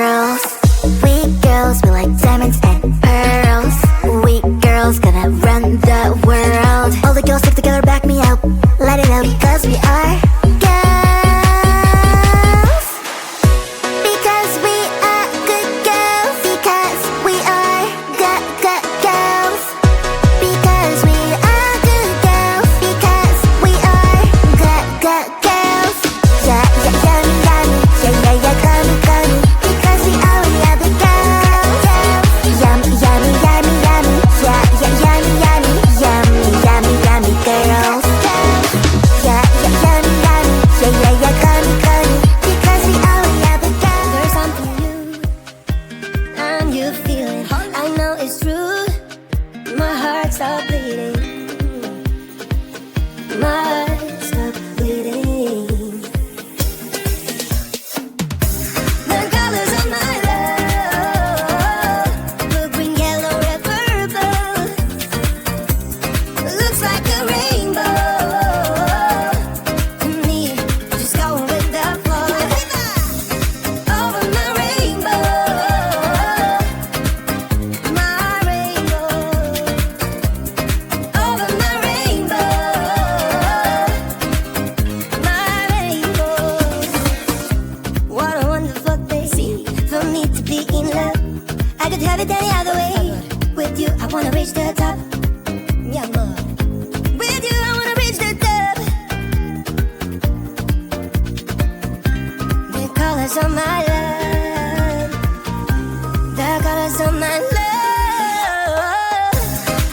girls. We girls, we like diamonds and pearls. We girls gonna run the world. All the girls stick together, back me up. Let it out because we are girls. Because we are good girls. Because we are good girls. Because we are good girls. Because we are good girls. Yeah, yeah, yummy, yummy. Yeah, yeah, yeah, gummy, gummy. Because we are the girls. Yummy, yummy, yummy, yummy. Yeah, yeah, yummy, yummy. Yummy, yummy, yummy girls. Yeah, yeah, yummy, yummy. Yeah, yeah, yeah, gummy, gummy. Because we are the girls. There's something new, and you feel it. I know it's true. My heart stopped bleeding. My heart stopped bleeding. The colors of my love, blue, green, yellow, red, purple. Looks like a rainbow to me. Just go with the flow. Over my rainbow, my rainbow. Over my rainbow, my rainbow. What a wonderful thing for me to be in love. I could have it any other way. With you, I wanna reach the top. Yeah, more. With you, I wanna reach the top. The colors of my love. The colors of my love.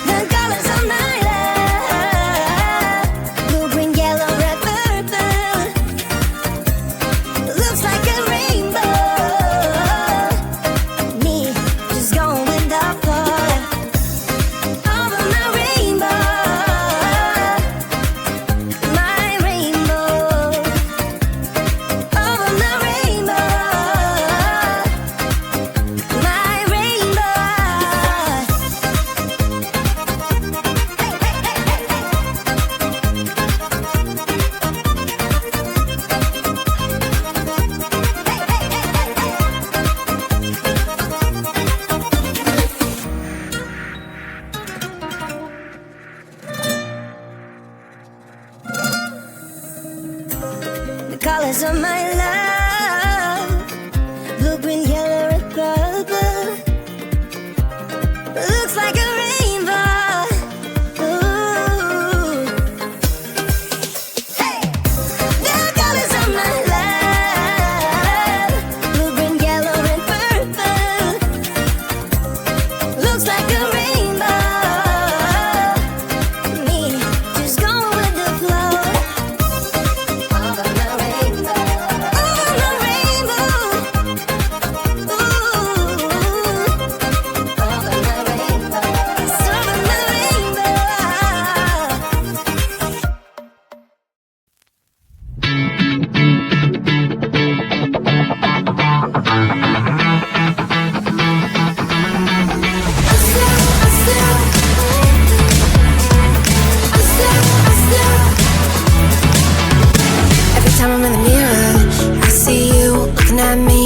The colors of my love. Blue, green, yellow, red, purple. Looks like a rainbow. Me, just going with the flow. Over my rainbow, my rainbow. Over my rainbow, my rainbow. The colors of my love, blue, green, yellow, red, purple. Looks like a rainbow. Ooh. Hey! The colors of my love, blue, green, yellow, red, purple. Looks like a rainbow. Me, just going with the flow. Over my rainbow, over my rainbow. Ooh, over my rainbow, it's over my rainbow. Every time I'm in the mirror, I see you looking at me,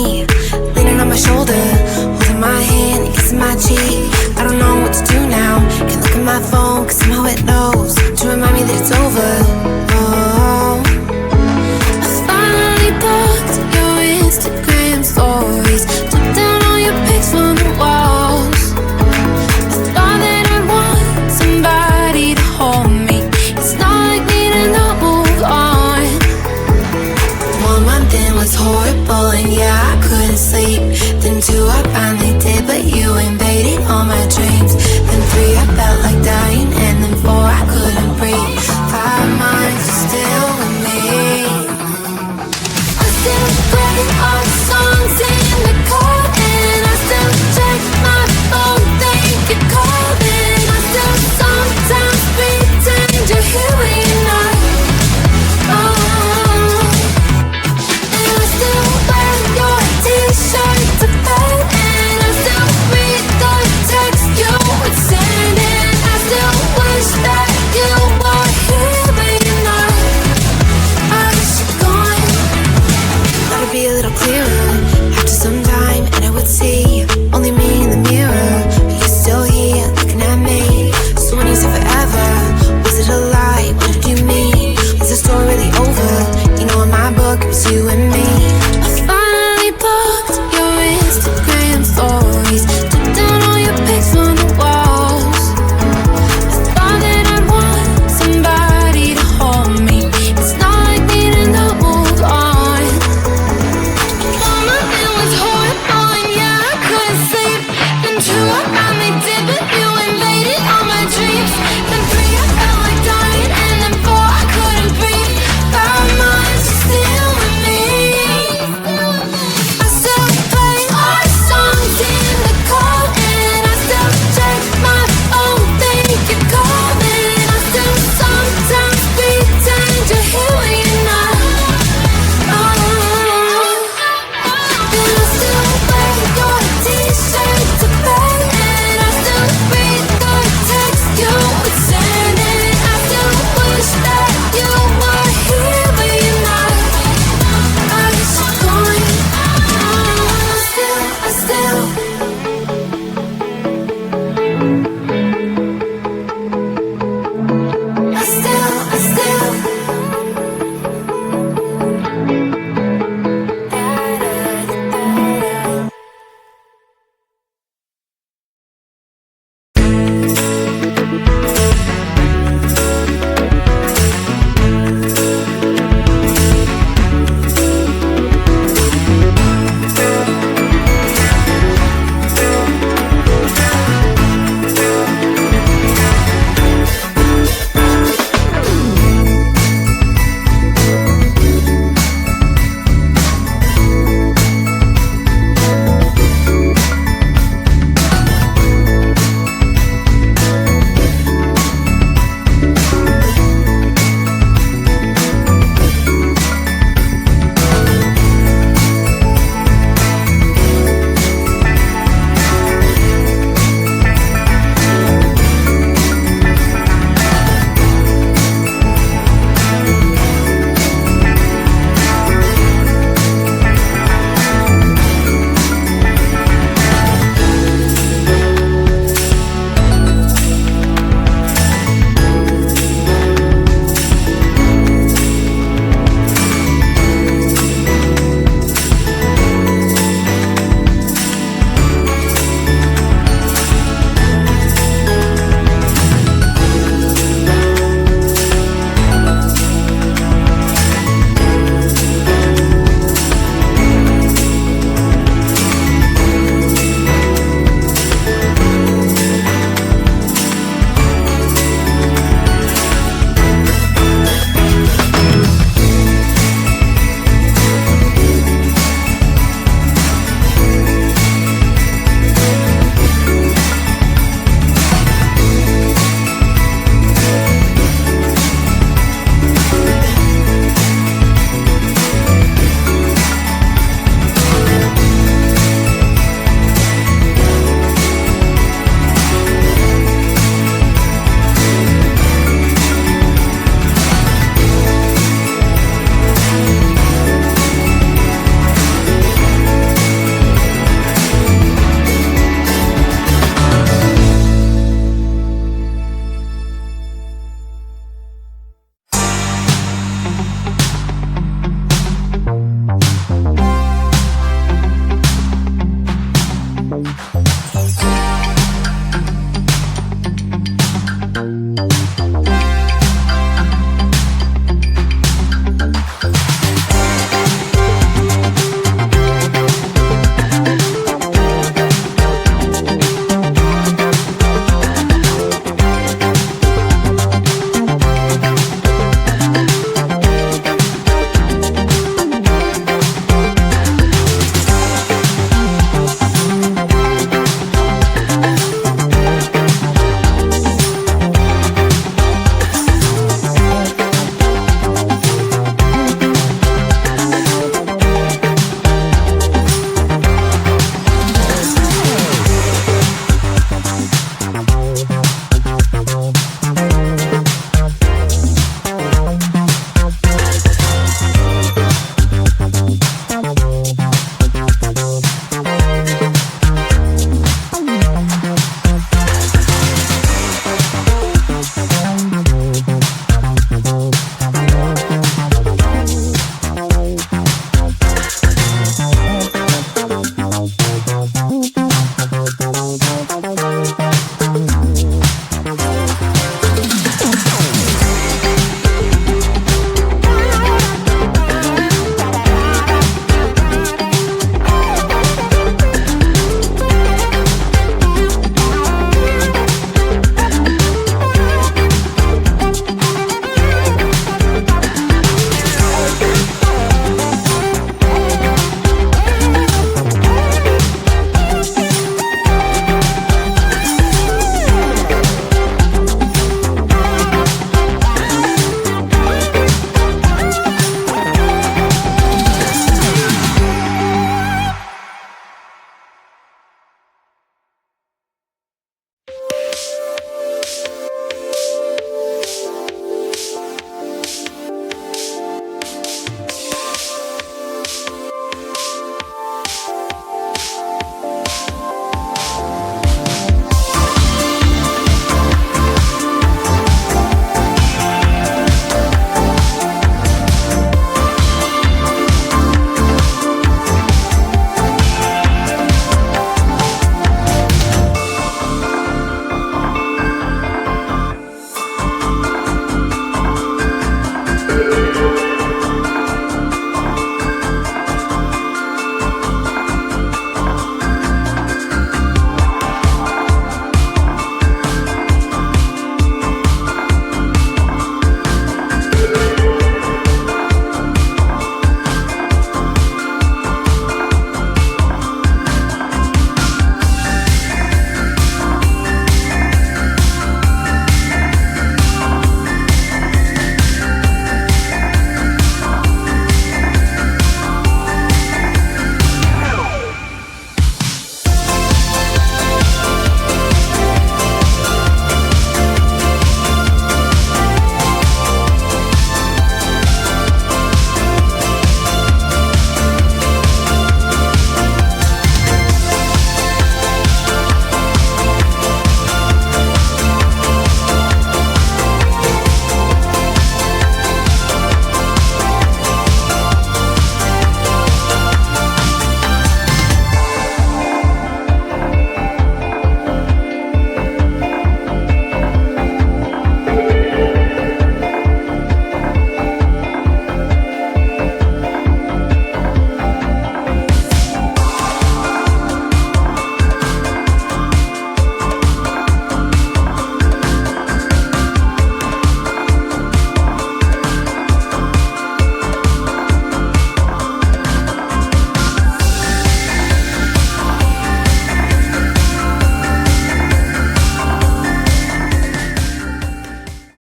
leaning on my shoulder, holding my hand and kissing my cheek. I don't know what to do now. Can't look at my phone, cause somehow it knows to remind me that it's over. Oh, I finally blocked your Instagram stories, took down all your pics from the walls. I thought that I'd want somebody to hold me. It's not like me to not move on. 1 month in was horrible, and yeah, I couldn't sleep. Then 2, I finally did, but you invaded all my dreams.